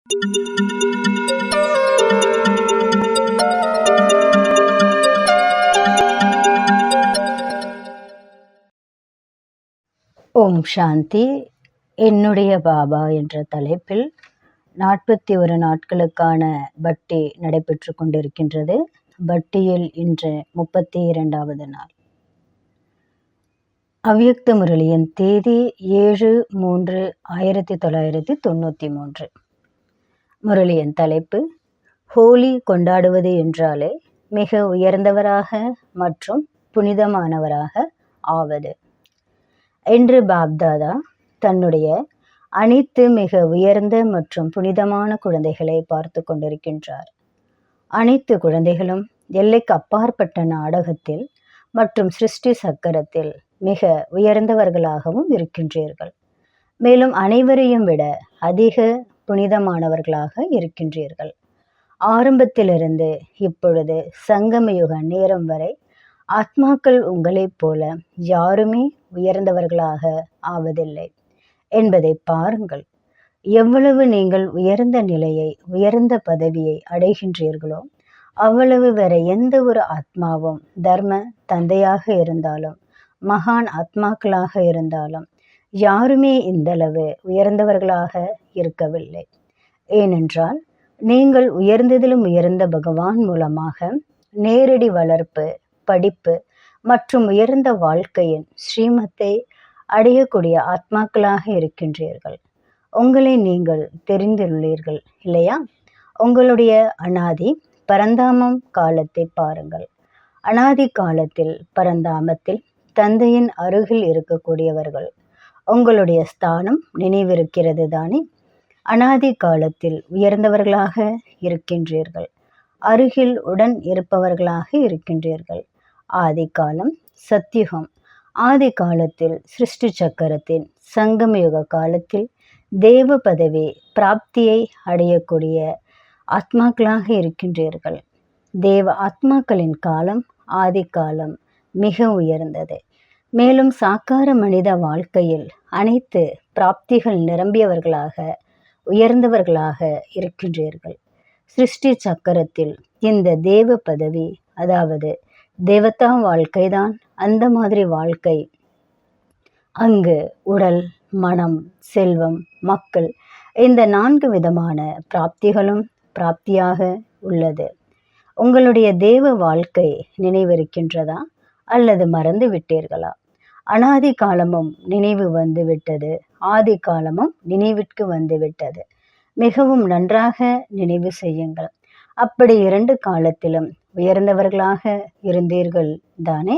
ஓம் சாந்தி. என்னுடைய பாபா என்ற தலைப்பில் 41 நாட்களுக்கான பட்டி நடைபெற்று கொண்டிருக்கின்றது. பட்டியில் இன்று 32வது நாள். அவ்யக்த முரளியின் தேதி 7/3/1993. முரளியின் தலைப்பு ஹோலி கொண்டாடுவது என்றாலே மிக உயர்ந்தவராக மற்றும் புனிதமானவராக ஆவது. என்று பாப்தாதா தன்னுடைய அனைத்து மிக உயர்ந்த மற்றும் புனிதமான குழந்தைகளை பார்த்து கொண்டிருக்கின்றார். அனைத்து குழந்தைகளும் எல்லைக்கு அப்பாற்பட்ட நாடகத்தில் மற்றும் சிருஷ்டி சக்கரத்தில் மிக உயர்ந்தவர்களாகவும் இருக்கின்றீர்கள். மேலும் அனைவரையும் விட அதிக புனிதமானவர்களாக இருக்கின்றீர்கள். ஆரம்பத்திலிருந்து இப்பொழுது சங்கமயுக நேரம் வரை ஆத்மாக்கள் உங்களைப் போல யாருமே உயர்ந்தவர்களாக ஆவதில்லை என்பதை பாருங்கள். எவ்வளவு நீங்கள் உயர்ந்த நிலையை, உயர்ந்த பதவியை அடைகின்றீர்களோ அவ்வளவு வேற எந்த ஒரு ஆத்மாவும் தர்ம தந்தையாக இருந்தாலும் மகான் ஆத்மாக்களாக இருந்தாலும் யாருமே இந்தளவு உயர்ந்தவர்களாக இருக்கவில்லை. ஏனென்றால் நீங்கள் உயர்ந்ததிலும் உயர்ந்த பகவான் மூலமாக நேரடி வளர்ப்பு, படிப்பு மற்றும் உயர்ந்த வாழ்க்கையின் ஸ்ரீமத்தை அடையக்கூடிய ஆத்மாக்களாக இருக்கின்றீர்கள். உங்களை நீங்கள் தெரிந்துள்ளீர்கள் இல்லையா? உங்களுடைய அனாதி பரந்தாமம் காலத்தை பாருங்கள். அனாதி காலத்தில் பரந்தாமத்தில் தந்தையின் அருகில் இருக்கக்கூடியவர்கள். உங்களுடைய ஸ்தானம் நினைவிருக்கிறது தானே? அனாதி காலத்தில் உயர்ந்தவர்களாக இருக்கின்றீர்கள். அருகில் உடன் இருப்பவர்களாக இருக்கின்றீர்கள். ஆதி காலம் சத்யுகம். ஆதி காலத்தில் சிருஷ்டி சக்கரத்தின் சங்கமயுக காலத்தில் தேவ பதவி பிராப்தியை அடையக்கூடிய ஆத்மாக்களாக இருக்கின்றீர்கள். தேவ ஆத்மாக்களின் காலம் ஆதி காலம் மிக உயர்ந்தது. மேலும் சாக்கார மனித வாழ்க்கையில் அனைத்து பிராப்திகள் நிரம்பியவர்களாக உயர்ந்தவர்களாக இருக்கின்றீர்கள். சிருஷ்டி சக்கரத்தில் இந்த தேவ பதவி, அதாவது தேவதா வாழ்க்கைதான் அந்த மாதிரி வாழ்க்கை. அங்கு உடல், மனம், செல்வம், மக்கள், இந்த 4 விதமான பிராப்திகளும் பிராப்தியாக உள்ளது. உங்களுடைய தேவ வாழ்க்கை நினைவிருக்கின்றதா அல்லது மறந்து விட்டீர்களா? அனாதி காலமும் நினைவு வந்து விட்டது, ஆதி காலமும் நினைவிற்கு வந்து விட்டது. மிகவும் நன்றாக நினைவு செய்யுங்கள். அப்படி 2 காலத்திலும் உயர்ந்தவர்களாக இருந்தீர்கள் தானே?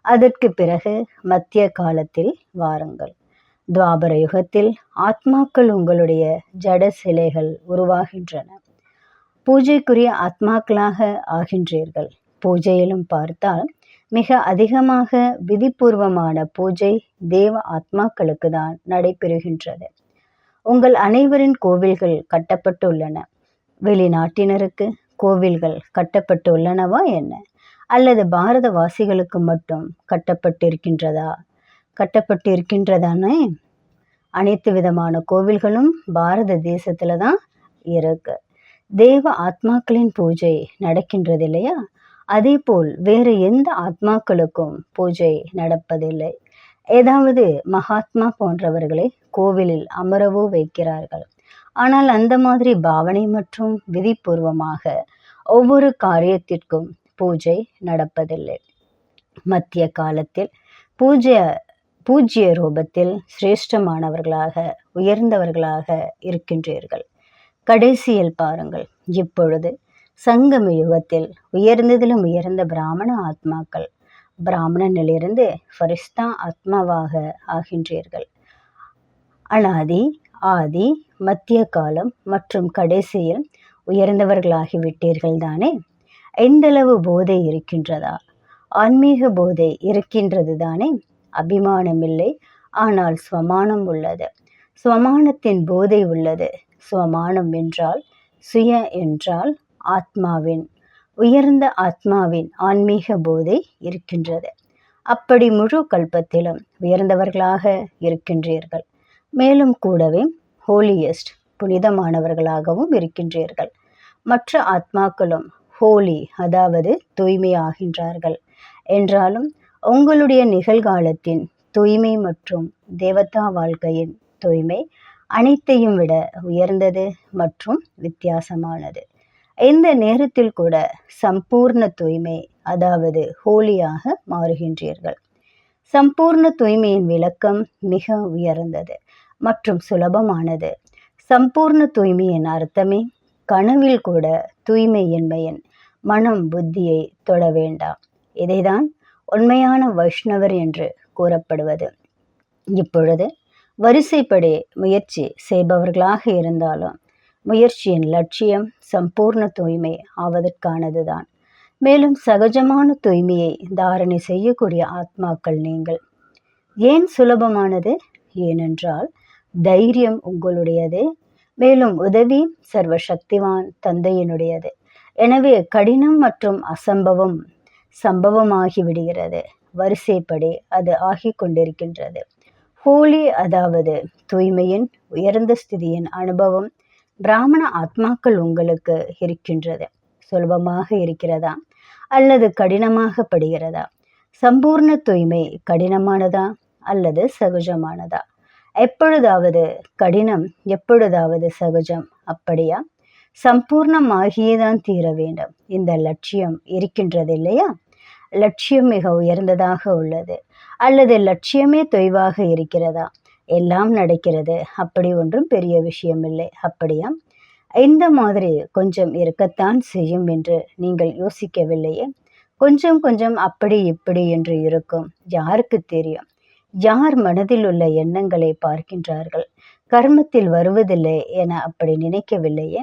அதற்கு பிறகு மத்திய காலத்தில் வாருங்கள். துவாபர யுகத்தில் ஆத்மாக்கள் உங்களுடைய ஜட சிலைகள் உருவாகின்றன. பூஜைக்குரிய ஆத்மாக்களாக ஆகின்றீர்கள். பூஜையிலும் பார்த்தால் மிக அதிகமாக விதிபூர்வமான பூஜை தேவ ஆத்மாக்களுக்கு தான் நடைபெறுகின்றது. உங்கள் அனைவரின் கோவில்கள் கட்டப்பட்டுள்ளன. வெளிநாட்டினருக்கு கோவில்கள் கட்டப்பட்டுள்ளனவா என்ன? அல்லது பாரதவாசிகளுக்கு மட்டும் கட்டப்பட்டிருக்கின்றதானே? அனைத்து விதமான கோவில்களும் பாரத தேசத்துல தான் இருக்கு. தேவ ஆத்மாக்களின் பூஜை நடக்கின்றது இல்லையா? அதே போல் வேறு எந்த ஆத்மாக்களுக்கும் பூஜை நடப்பதில்லை. ஏதாவது மகாத்மா போன்றவர்களை கோவிலில் அமரவோ வைக்கிறார்கள். ஆனால் அந்த மாதிரி பாவனை மற்றும் விதிபூர்வமாக ஒவ்வொரு காரியத்திற்கும் பூஜை நடப்பதில்லை. மத்திய காலத்தில் பூஜ்ய ரூபத்தில் சிரேஷ்டமானவர்களாக உயர்ந்தவர்களாக இருக்கின்றீர்கள். கடைசியில் பாருங்கள், இப்பொழுது சங்கம யுகத்தில் உயர்ந்ததிலும் உயர்ந்த பிராமண ஆத்மாக்கள் பிராமணனிலிருந்து ஃபரிஸ்தா ஆத்மாவாக ஆகின்றீர்கள். அனாதி, ஆதி, மத்திய காலம் மற்றும் கடைசியில் உயர்ந்தவர்களாகிவிட்டீர்கள் தானே? எந்தளவு போதை இருக்கின்றதா? ஆன்மீக போதை இருக்கின்றது தானே? அபிமானமில்லை, ஆனால் ஸ்வமானம் உள்ளது. ஸ்வமானத்தின் போதை உள்ளது. ஸ்வமானம் என்றால் சுய என்றால் ஆத்மாவின், உயர்ந்த ஆத்மாவின் ஆன்மீக போதை இருக்கின்றது. அப்படி முழு கல்பத்திலும் உயர்ந்தவர்களாக இருக்கின்றீர்கள். மேலும் கூடவே ஹோலியஸ்ட் புனிதமானவர்களாகவும் இருக்கின்றீர்கள். மற்ற ஆத்மாக்களும் ஹோலி, அதாவது தூய்மையாகின்றார்கள். என்றாலும் உங்களுடைய நிகழ்காலத்தின் தூய்மை மற்றும் தேவதா வாழ்க்கையின் தூய்மை அனைத்தையும் விட உயர்ந்தது மற்றும் வித்தியாசமானது. இந்த நேரத்தில் கூட சம்பூர்ண தூய்மை, அதாவது ஹோலியாக மாறுகின்றீர்கள். சம்பூர்ண தூய்மையின் விளக்கம் மிக உயர்ந்தது மற்றும் சுலபமானது. சம்பூர்ண தூய்மையின் அர்த்தமே கனவில் கூட தூய்மையின்மையின் மனம் புத்தியை தொட வேண்டாம். இதைதான் உண்மையான வைஷ்ணவர் என்று கூறப்படுவது. இப்பொழுது வரிசைப்படி முயற்சி செய்பவர்களாக இருந்தாலும் முயற்சியின் லட்சியம் சம்பூர்ண தூய்மை ஆவதற்கானதுதான். மேலும் சகஜமான தூய்மையை தாரணை செய்யக்கூடிய ஆத்மாக்கள் நீங்கள். ஏன் சுலபமானது? ஏனென்றால் தைரியம் உங்களுடையது, மேலும் உதவி சர்வசக்திவான் தந்தையினுடையது. எனவே கடினம் மற்றும் அசம்பவம் சம்பவமாகி விடுகிறது. வரிசைப்படி அது ஆகி கொண்டிருக்கின்றது. ஹோலி, அதாவது தூய்மையின் உயர்ந்த ஸ்திதியின் அனுபவம் பிராமண ஆத்மாக்கள் உங்களுக்கு இருக்கின்றது. சுலபமாக இருக்கிறதா அல்லது கடினமாக படுகிறதா? சம்பூர்ண தூய்மை கடினமானதா அல்லது சகஜமானதா? எப்பொழுதாவது கடினம், எப்பொழுதாவது சகஜம், அப்படியா? சம்பூர்ணமாகியேதான் தீர வேண்டும். இந்த லட்சியம் இருக்கின்றது இல்லையா? லட்சியம் மிக உயர்ந்ததாக உள்ளது. அல்லது லட்சியமே தொய்வாக இருக்கிறதா? எல்லாம் நடக்கிறது, அப்படி ஒன்றும் பெரிய விஷயம் இல்லை, அப்படியா? இந்த மாதிரி கொஞ்சம் இருக்கத்தான் செய்யும் என்று நீங்கள் யோசிக்கவில்லையே? கொஞ்சம் கொஞ்சம் அப்படி இப்படி என்று இருக்கும். யாருக்கு தெரியும்? யார் மனதில் உள்ள எண்ணங்களை பார்க்கின்றார்கள்? கர்மத்தில் வருவதில்லை என அப்படி நினைக்கவில்லையே?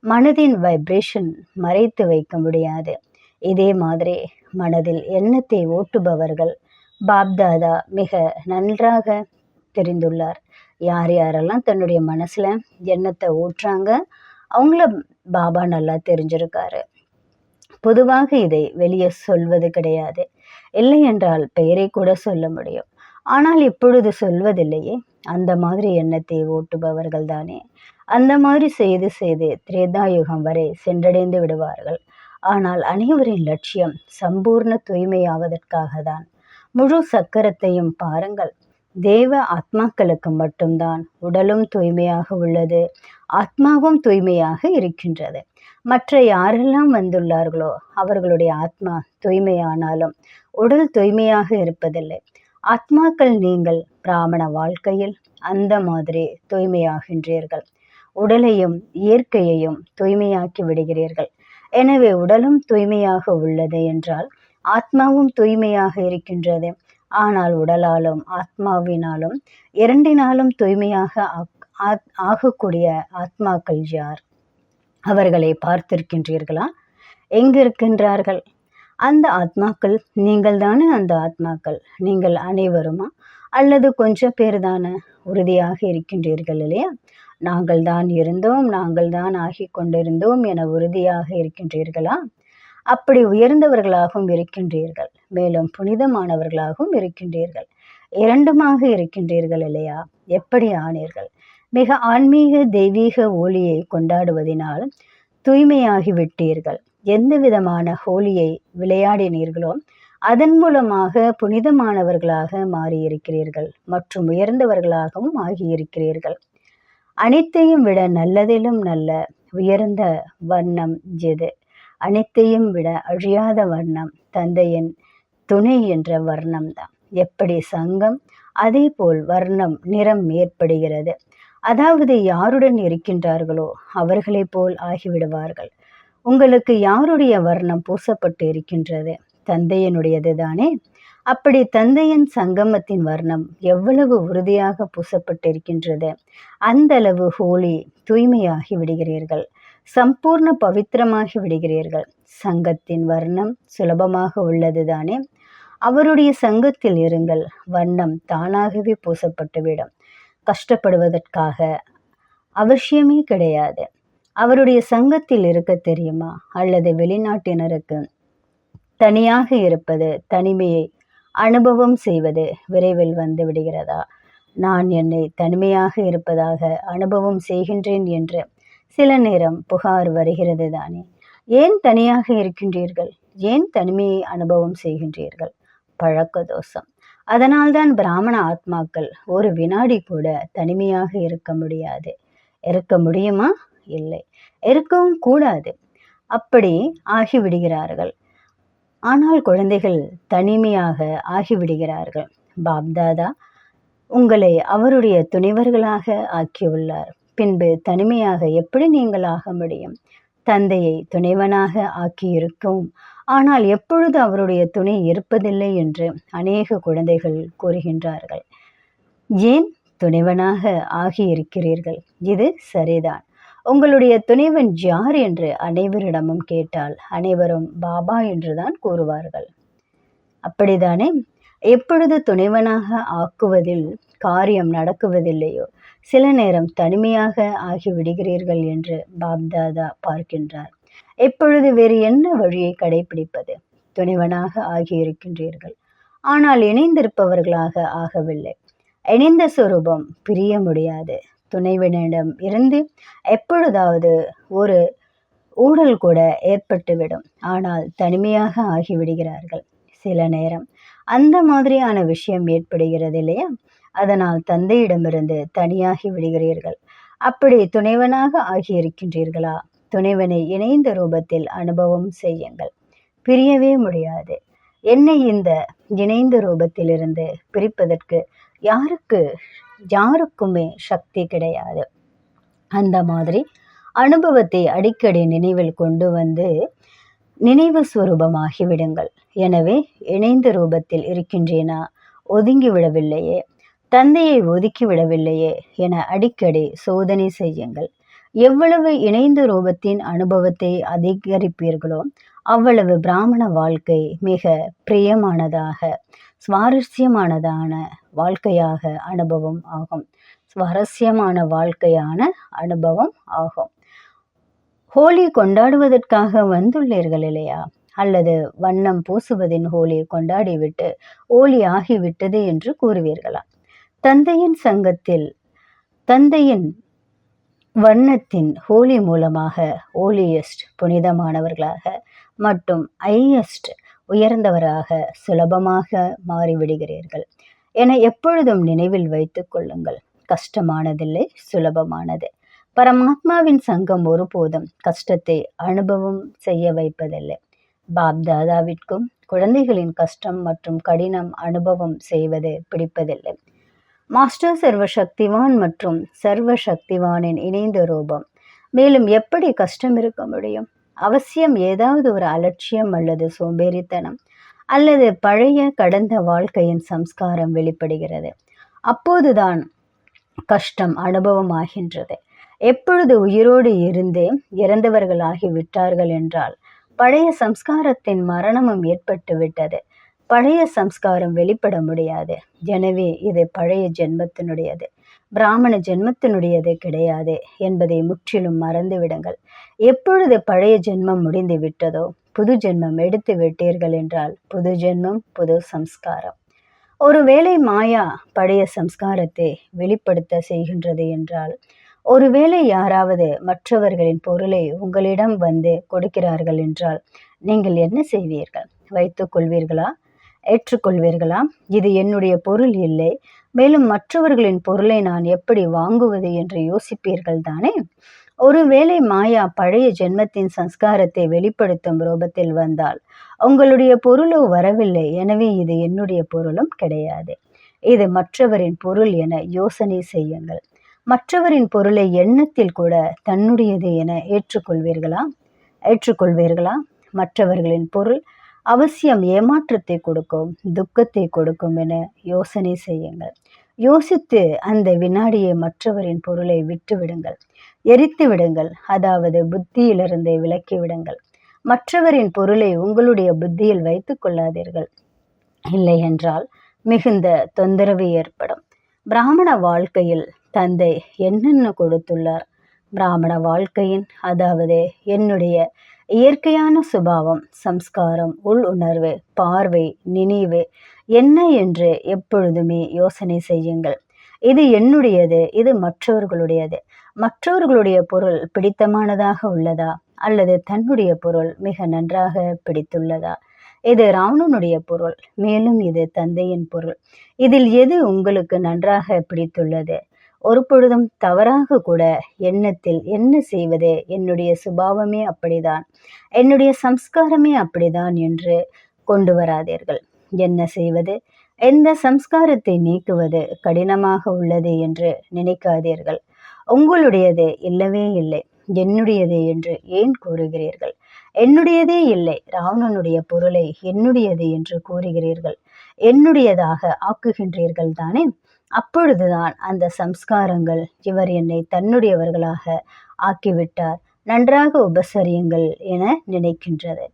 மனதின் வைப்ரேஷன் மறைத்து வைக்க முடியாது. இதே மாதிரி மனதில் எண்ணத்தை ஓட்டுபவர்கள் பாப்தாதா மிக நன்றாக தெரிந்துள்ளார். யார் யாரெல்லாம் தன்னுடைய மனசுல எண்ணத்தை ஓட்டுறாங்க அவங்கள பாபா நல்லா தெரிஞ்சிருக்காரு. பொதுவாக இதை வெளியே சொல்வது கிடையாது. இல்லை என்றால் பெயரை கூட சொல்ல முடியும். ஆனால் இப்பொழுது சொல்வதில்லையே. அந்த மாதிரி எண்ணத்தை ஓட்டுபவர்கள் தானே அந்த மாதிரி செய்து செய்து திரேதாயுகம் வரை சென்றடைந்து விடுவார்கள். ஆனால் அனைவரின் லட்சியம் சம்பூர்ண தூய்மையாவதற்காக தான். முழு சக்கரத்தையும் பாருங்கள். தேவ ஆத்மாக்களுக்கு மட்டும்தான் உடலும் தூய்மையாக உள்ளது, ஆத்மாவும் தூய்மையாக இருக்கின்றது. மற்ற யாரெல்லாம் வந்துள்ளார்களோ அவர்களுடைய ஆத்மா தூய்மையானாலும் உடல் தூய்மையாக இருப்பதில்லை. ஆத்மாக்கள் நீங்கள் பிராமண வாழ்க்கையில் அந்த மாதிரி தூய்மையாகின்றீர்கள். உடலையும் இயற்கையையும் தூய்மையாக்கி விடுகிறீர்கள். எனவே உடலும் தூய்மையாக உள்ளது என்றால் ஆத்மாவும் தூய்மையாக இருக்கின்றது. ஆனால் உடலாலும் ஆத்மாவினாலும் இரண்டினாலும் தூய்மையாக ஆகக்கூடிய ஆத்மாக்கள் யார்? அவர்களை பார்த்திருக்கின்றீர்களா? எங்கிருக்கின்றார்கள் அந்த ஆத்மாக்கள்? நீங்கள் தானே அந்த ஆத்மாக்கள். நீங்கள் அனைவருமா அல்லது கொஞ்சம் பேர் தானே உறுதியாக இருக்கின்றீர்கள் இல்லையா? நாங்கள் தான் இருந்தோம், நாங்கள் தான் ஆகி கொண்டிருந்தோம் என உறுதியாக இருக்கின்றீர்களா? அப்படி உயர்ந்தவர்களாகவும் இருக்கின்றீர்கள், மேலும் புனிதமானவர்களாகவும் இருக்கின்றீர்கள். இரண்டுமாக இருக்கின்றீர்கள் இல்லையா? எப்படி ஆனீர்கள்? மிக ஆன்மீக தெய்வீக ஒளியை கொண்டாடுவதனால் தூய்மையாகி விட்டீர்கள். எந்த விதமான ஹோலியை விளையாடினீர்களோ அதன் மூலமாக புனிதமானவர்களாக மாறியிருக்கிறீர்கள் மற்றும் உயர்ந்தவர்களாகவும் ஆகியிருக்கிறீர்கள். அனைத்தையும் விட நல்லதிலும் நல்ல உயர்ந்த வண்ணம் எது? அனைத்தையும் விட அழியாத வண்ணம் தந்தையின் துணை என்ற வர்ணம் தான். எப்படி சங்கம் அதே போல் வர்ணம் நிறம் ஏற்படுகிறது. அதாவது யாருடன் இருக்கின்றார்களோ அவர்களை போல் ஆகிவிடுவார்கள். உங்களுக்கு யாருடைய வர்ணம் பூசப்பட்டு இருக்கின்றது? தந்தையினுடையது தானே. அப்படி தந்தையின் சங்கமத்தின் வர்ணம் எவ்வளவு உறுதியாக பூசப்பட்டிருக்கின்றது. அந்த அளவு ஹோலி தூய்மையாகி விடுகிறீர்கள், சம்பூர்ண பவித்திரமாகி விடுகிறீர்கள். சங்கத்தின் வர்ணம் சுலபமாக உள்ளது தானே. அவருடைய சங்கத்தில் இருங்கள், வண்ணம் தானாகவே பூசப்பட்டுவிடும். கஷ்டப்படுவதற்காக அவசியமே கிடையாது. அவருடைய சங்கத்தில் இருக்க தெரியுமா? அல்லது வெளிநாட்டினருக்கு தனியாக இருப்பது, தனிமையை அனுபவம் செய்வது விரைவில் வந்து விடுகிறதா? நான் என்னை தனிமையாக இருப்பதாக அனுபவம் செய்கின்றேன் என்று சில நேரம் புகார் வருகிறது தானே. ஏன் தனியாக இருக்கின்றீர்கள்? ஏன் தனிமையை அனுபவம் செய்கின்றீர்கள்? பழக்க தோஷம். அதனால்தான் பிராமண ஆத்மாக்கள் ஒரு வினாடி கூட தனிமையாக இருக்க முடியாது. இருக்க முடியுமா? இல்லை, இருக்கவும் கூடாது. அப்படி ஆகிவிடுகிறார்கள். ஆனால் குழந்தைகள் தனிமையாக ஆகிவிடுகிறார்கள். பாப்தாதா உங்களை அவருடைய துணைவர்களாக ஆக்கியுள்ளார். பின்பு தனிமையாக எப்படி நீங்கள் ஆக முடியும்? தந்தையை துணைவனாக ஆக்கியிருக்கவும் ஆனால் எப்பொழுது அவருடைய துணை இருப்பதில்லை என்று அநேக குழந்தைகள் கூறுகின்றார்கள். ஏன் துணைவனாக ஆகியிருக்கிறீர்கள்? இது சரிதான். உங்களுடைய துணைவன் யார் என்று அனைவரிடமும் கேட்டால் அனைவரும் பாபா என்றுதான் கூறுவார்கள். அப்படித்தானே? எப்பொழுது துணைவனாக ஆக்குவதில் காரியம் நடக்குவதில்லையோ சில நேரம் தனிமையாக ஆகிவிடுகிறீர்கள் என்று பாப்தாதா பார்க்கின்றார். எப்பொழுது வேறு என்ன வழியை கடைபிடிப்பது? துணைவனாக ஆகியிருக்கின்றீர்கள், ஆனால் இணைந்திருப்பவர்களாக ஆகவில்லை. இணைந்த சுரூபம் பிரிய முடியாது. துணைவனிடம் இருந்து எப்பொழுதாவது ஒரு ஊழல் கூட ஏற்பட்டுவிடும். ஆனால் தனிமையாக ஆகிவிடுகிறார்கள். சில நேரம் அந்த மாதிரியான விஷயம் ஏற்படுகிறது இல்லையா? அதனால் தந்தையிடமிருந்து தனியாகி விடுகிறீர்கள். அப்படி துணைவனாக ஆகியிருக்கின்றீர்களா? துணைவனை இணைந்த ரூபத்தில் அனுபவம் செய்யுங்கள். பிரியவே முடியாது. என்னை இந்த இணைந்த ரூபத்திலிருந்து பிரிப்பதற்கு யாருக்குமே சக்தி கிடையாது. அந்த மாதிரி அனுபவத்தை அடிக்கடி நினைவில் கொண்டு வந்து நினைவு ஸ்வரூபமாகிவிடுங்கள். எனவே இணைந்த ரூபத்தில் இருக்கின்றேனா, ஒதுங்கி விடவில்லையே, தந்தையை ஒதுக்கி விடவில்லையே என அடிக்கடி சோதனை செய்யுங்கள். எவ்வளவு இணைந்த ரூபத்தின் அனுபவத்தை அதிகரிப்பீர்களோ அவ்வளவு பிராமண வாழ்க்கை மிக பிரியமானதாக சுவாரஸ்யமானதான வாழ்க்கையாக அனுபவம் ஆகும். சுவாரஸ்யமான வாழ்க்கையான அனுபவம் ஆகும். ஹோலி கொண்டாடுவதற்காக வந்துள்ளீர்கள் இல்லையா? அல்லது வண்ணம் பூசுவதின் ஹோலி கொண்டாடிவிட்டு ஹோலி ஆகிவிட்டது என்று கூறுவீர்களா? தந்தையின் சங்கத்தில் தந்தையின் வண்ணத்தின் ஹோலி மூலமாக ஹோலியஸ்ட் புனிதமானவர்களாக மற்றும் ஐயஸ்ட் உயர்ந்தவராக சுலபமாக மாறிவிடுகிறீர்கள் என எப்பொழுதும் நினைவில் வைத்துக் கொள்ளுங்கள். கஷ்டமானதில்லை, சுலபமானது. பரமாத்மாவின் சங்கம் ஒருபோதும் கஷ்டத்தை அனுபவம் செய்ய வைப்பதில்லை. பாப்தாதாவிற்கும் குழந்தைகளின் கஷ்டம் மற்றும் கடினம் அனுபவம் செய்வது பிடிப்பதில்லை. மாஸ்டர் சர்வசக்திவான் மற்றும் சர்வசக்திவானின் இணைந்த ரூபம். மேலும் எப்படி கஷ்டம் இருக்க முடியும்? அவசியம் ஏதாவது ஒரு அலட்சியம் அல்லது சோம்பேறித்தனம் அல்லது பழைய கடந்த வாழ்க்கையின் சம்ஸ்காரம் வெளிப்படுகிறது. அப்போதுதான் கஷ்டம் அனுபவமாகின்றது. எப்பொழுது உயிரோடு இருந்தே இறந்தவர்களாகி விட்டார்கள் என்றால் பழைய சம்ஸ்காரத்தின் மரணமும் ஏற்பட்டு விட்டது. பழைய சம்ஸ்காரம் வெளிப்பட முடியாது. எனவே இது பழைய ஜென்மத்தினுடையது, பிராமண ஜென்மத்தினுடையது கிடையாது என்பதை முற்றிலும் மறந்துவிடுங்கள். எப்பொழுது பழைய ஜென்மம் முடிந்து விட்டதோ புது ஜென்மம் எடுத்து விட்டீர்கள் என்றால் புது ஜென்மம் புது சம்ஸ்காரம். ஒருவேளை மாயா பழைய சம்ஸ்காரத்தை வெளிப்படுத்த செய்கின்றது என்றால், ஒருவேளை யாராவது மற்றவர்களின் பொருளை உங்களிடம் வந்து கொடுக்கிறார்கள் என்றால் நீங்கள் என்ன செய்வீர்கள்? வைத்துக் கொள்வீர்களா? ஏற்றுக்கொள்வீர்களா? இது என்னுடைய பொருள் இல்லை, மேலும் மற்றவர்களின் பொருளை நான் எப்படி வாங்குவது என்று யோசிப்பீர்கள் தானே? ஒருவேளை மாயா பழைய ஜென்மத்தின் சம்ஸ்காரத்தை வெளிப்படுத்தும் ரூபத்தில் வந்தால் உங்களுடைய பொருளோ வரவில்லை, எனவே இது என்னுடைய பொருளும் கிடையாது, இது மற்றவரின் பொருள் என யோசனை செய்யுங்கள். மற்றவரின் பொருளை எண்ணத்தில் கூட தன்னுடையது என ஏற்றுக்கொள்வீர்களா? மற்றவர்களின் பொருள் அவசியம் ஏமாற்றத்தை கொடுக்கும், துக்கத்தை கொடுக்கும் என யோசனை செய்யுங்கள். யோசித்து அந்த வினாடியை மற்றவரின் பொருளை விட்டு விடுங்கள், எரித்து விடுங்கள். அதாவது புத்தியிலிருந்து விலக்கி விடுங்கள். மற்றவரின் பொருளை உங்களுடைய புத்தியில் வைத்துக் கொள்ளாதீர்கள். இல்லை என்றால் மிகுந்த தொந்தரவு ஏற்படும். பிராமண வாழ்க்கையில் தந்தை என்னென்ன கொடுத்துள்ளார்? பிராமண வாழ்க்கையின் அதாவது என்னுடைய இயற்கையான சுபாவம், சம்ஸ்காரம், உள் உணர்வு, பார்வை, நினைவு என்ன என்று எப்பொழுதுமே யோசனை செய்யுங்கள். இது என்னுடையது, இது மற்றவர்களுடையது. மற்றவர்களுடைய பொருள் பிடித்தமானதாக உள்ளதா, அல்லது தன்னுடைய பொருள் மிக நன்றாக பிடித்துள்ளதா? இது ராவணனுடைய பொருள், மேலும் இது தந்தையின் பொருள். இதில் எது உங்களுக்கு நன்றாக பிடித்துள்ளது? ஒரு பொழுதும் தவறாக கூட எண்ணத்தில் என்ன செய்வது, என்னுடைய சுபாவமே அப்படிதான், என்னுடைய சம்ஸ்காரமே அப்படிதான் என்று கொண்டு வராதீர்கள். என்ன செய்வது, எந்த சம்ஸ்காரத்தை நீக்குவது கடினமாக உள்ளது என்று நினைக்காதீர்கள். உங்களுடையது இல்லவே இல்லை, என்னுடையது என்று ஏன் கூறுகிறீர்கள்? என்னுடையதே இல்லை, ராவணனுடைய பொருளை என்னுடையது என்று கூறுகிறீர்கள். என்னுடையதாக ஆக்குகின்றீர்கள் தானே? அப்பொழுதுதான் அந்த சம்ஸ்காரங்கள், இவர் என்னை தன்னுடையவர்களாக ஆக்கிவிட்டார், நன்றாக உபசரியுங்கள் என நினைக்கின்றது.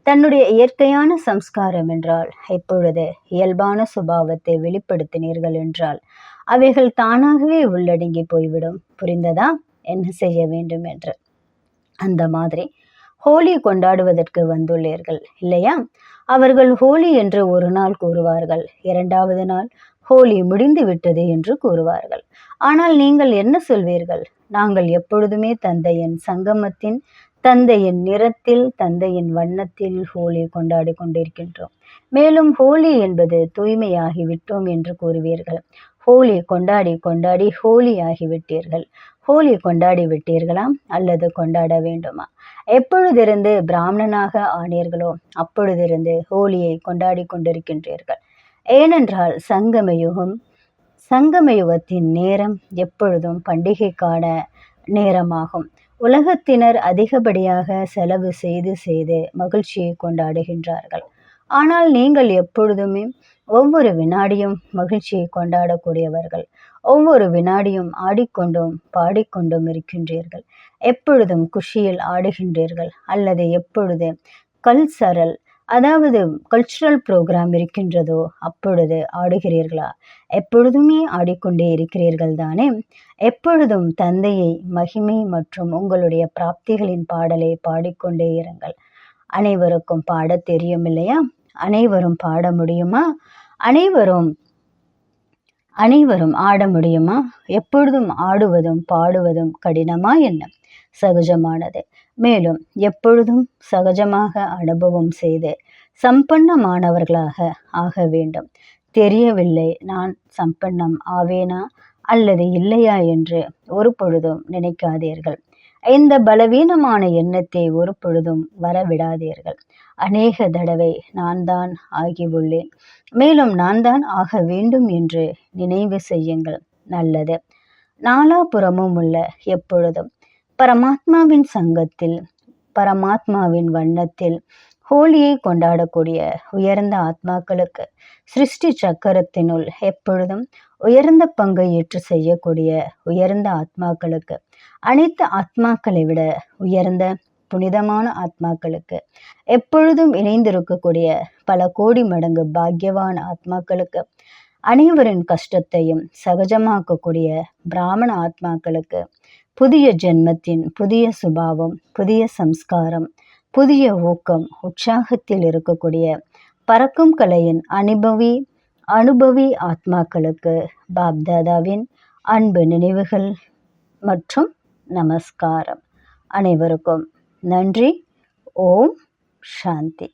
தன்னுடைய இயற்கையான சம்ஸ்காரம் என்றால், இப்பொழுது இயல்பான சுபாவத்தை வெளிப்படுத்தினீர்கள் என்றால் அவைகள் தானாகவே உள்ளடங்கி போய்விடும். புரிந்ததா என்ன செய்ய வேண்டும் என்று? அந்த மாதிரி ஹோலி கொண்டாடுவதற்கு வந்துள்ளீர்கள் இல்லையா? அவர்கள் ஹோலி என்று ஒரு நாள் கூறுவார்கள், இரண்டாவது நாள் ஹோலி முடிந்து விட்டது என்று கூறுவார்கள். ஆனால் நீங்கள் என்ன சொல்வீர்கள்? நாங்கள் எப்பொழுதுமே தந்தையின் சங்கமத்தின், தந்தையின் நிறத்தில், தந்தையின் வண்ணத்தில் ஹோலி கொண்டாடி கொண்டிருக்கின்றோம். மேலும் ஹோலி என்பது தூய்மையாகி விட்டோம் என்று கூறுவீர்கள். ஹோலி கொண்டாடி கொண்டாடி ஹோலி ஆகிவிட்டீர்கள். ஹோலி கொண்டாடி விட்டீர்களா, அல்லது கொண்டாட வேண்டுமா? எப்பொழுதிருந்து பிராமணனாக ஆனீர்களோ அப்பொழுதிருந்து ஹோலியை கொண்டாடி கொண்டிருக்கின்றீர்கள். ஏனென்றால் சங்கம யுகத்தின் நேரம் எப்பொழுதும் பண்டிகைக்கான நேரமாகும். உலகத்தினர் அதிகப்படியாக செலவு செய்து செய்து மகிழ்ச்சியை கொண்டாடுகின்றார்கள். ஆனால் நீங்கள் எப்பொழுதுமே ஒவ்வொரு வினாடியும் மகிழ்ச்சியை கொண்டாடக்கூடியவர்கள். ஒவ்வொரு வினாடியும் ஆடிக்கொண்டும் பாடிக்கொண்டும் இருக்கின்றீர்கள். எப்பொழுதும் குஷியில் ஆடுகின்றீர்கள், அல்லது எப்பொழுது கல்ச்சுரல் ப்ரோக்ராம் இருக்கின்றதோ அப்பொழுது ஆடுகிறீர்களா? எப்பொழுதுமே ஆடிக்கொண்டே இருக்கிறீர்கள் தானே? எப்பொழுதும் தந்தையை மகிமை மற்றும் உங்களுடைய பிராப்திகளின் பாடலை பாடிக்கொண்டே இருங்கள். அனைவருக்கும் பாட தெரியும் இல்லையா? அனைவரும் பாட முடியுமா? அனைவரும் ஆட முடியுமா? எப்பொழுதும் ஆடுவதும் பாடுவதும் கடினமா என்ன? சகஜமானது. மேலும் எப்பொழுதும் சகஜமாக அனுபவம் செய்து சம்பன்னமானவர்களாக ஆக வேண்டும். தெரியவில்லை, நான் சம்பன்னம் ஆவேனா அல்லது இல்லையா என்று ஒரு பொழுதும் நினைக்காதீர்கள். இந்த பலவீனமான எண்ணத்தை ஒரு பொழுதும் வரவிடாதீர்கள். அநேக தடவை நான் தான் ஆகியுள்ளேன், மேலும் நான் தான் ஆக வேண்டும் என்று நினைவு செய்யுங்கள். நல்லது. நாலாபுறமும் உள்ள எப்பொழுதும் பரமாத்மாவின் சங்கத்தில், பரமாத்மாவின் வண்ணத்தில் ஹோலியை கொண்டாடக்கூடிய உயர்ந்த ஆத்மாக்களுக்கு, சிருஷ்டி சக்கரத்தினுள் எப்பொழுதும் உயர்ந்த பங்கை ஏற்று செய்யக்கூடிய உயர்ந்த ஆத்மாக்களுக்கு, அனைத்து ஆத்மாக்களை விட உயர்ந்த புனிதமான ஆத்மாக்களுக்கு, எப்பொழுதும் இணைந்திருக்கக்கூடிய பல கோடி மடங்கு பாக்கியவான ஆத்மாக்களுக்கு, அனைவரின் கஷ்டத்தையும் சகஜமாக்கக்கூடிய பிராமண ஆத்மாக்களுக்கு, புதிய ஜென்மத்தின் புதிய சுபாவம், புதிய சம்ஸ்காரம், புதிய ஊக்கம், உற்சாகத்தில் இருக்கக்கூடிய பறக்கும் கலையின் அனுபவி ஆத்மாக்களுக்கு பாப்தாதாவின் அன்பு நினைவுகள் மற்றும் நமஸ்காரம். அனைவருக்கும் நன்றி. ஓம் சாந்தி.